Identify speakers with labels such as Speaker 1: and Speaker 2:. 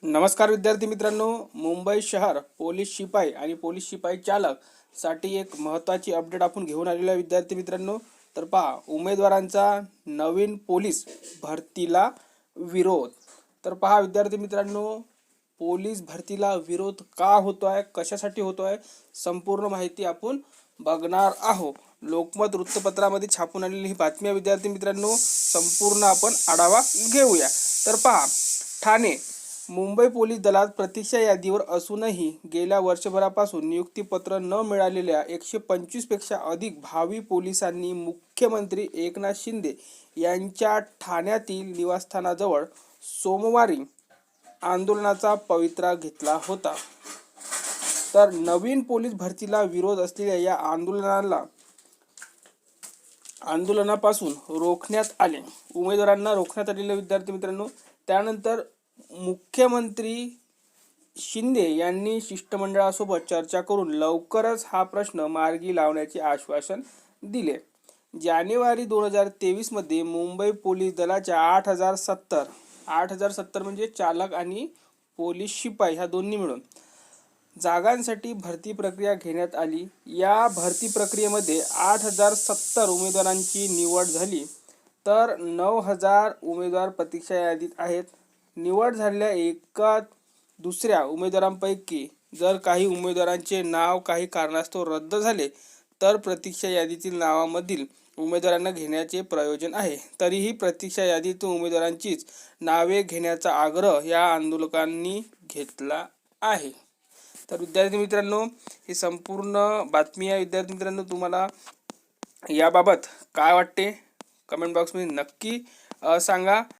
Speaker 1: नमस्कार विद्यार्थी मित्रांनो, मुंबई शहर पोलीस शिपाई आणि पोलीस शिपाई चालक साठी एक महत्त्वाची अपडेट आपण घेऊन आलेलो आहे विद्यार्थी मित्रांनो. तर पहा, उमेदवारांचा नवीन पोलीस भरतीला विरोध. तर पहा विद्यार्थी मित्रांनो, पोलीस भरतीला विरोध का होतोय, कशासाठी होतोय, संपूर्ण माहिती आपण बघणार आहोत. लोकमत वृत्तपत्रामध्ये छापून आलेली ही बातमी विद्यार्थी मित्रांनो, संपूर्ण आपण आढावा घेऊया. तर पहा, ठाणे मुंबई पोलीस दलात प्रतीक्षा यादीवर असूनही गेल्या वर्षभरापासून नियुक्तीपत्र न मिळालेल्या 125 पेक्षा अधिक भावी पोलिसांनी मुख्यमंत्री एकनाथ शिंदे यांच्या ठाण्यातील निवासस्थानाजवळ सोमवारी आंदोलनाचा पवित्रा घेतला होता. तर नवीन पोलीस भरतीला विरोध असलेल्या या आंदोलनापासून रोखण्यात आले. उमेदवारांना रोखण्यात आलेले विद्यार्थी मित्रांनो. त्यानंतर मुख्यमंत्री शिंदे यांनी शिष्टमंडळासोबत चर्चा करून लवकरच हा प्रश्न मार्गी लावण्याचे आश्वासन दिले. जानेवारी 2023 मध्ये मुंबई पोलीस दलाच्या 8,070 म्हणजे चालक आणि पोलीस शिपाई ह्या दोन्ही मिळून जागांसाठी भरती प्रक्रिया घेण्यात आली. या भरती प्रक्रियेमध्ये 8,070 उमेदवारांची निवड झाली, तर 9,000 उमेदवार प्रतीक्षा यादीत आहेत. निवड झालेल्या एका दुसऱ्या उमेदवारांपैकी जर काही उमेदवारांचे नाव काही कारणास्तव रद्द झाले तर प्रतीक्षा यादीतील नावामधील उमेदवारांना घेण्याचे प्रयोजन आहे. तरीही प्रतीक्षा यादीतून उमेदवारांचीच नावे घेण्याचा आग्रह या आंदोलकांनी घेतला आहे. तर विद्यार्थी मित्रांनो, ही संपूर्ण बातमी आहे. विद्यार्थी मित्रांनो, तुम्हाला याबाबत काय वाटते कमेंट बॉक्समध्ये नक्की सांगा.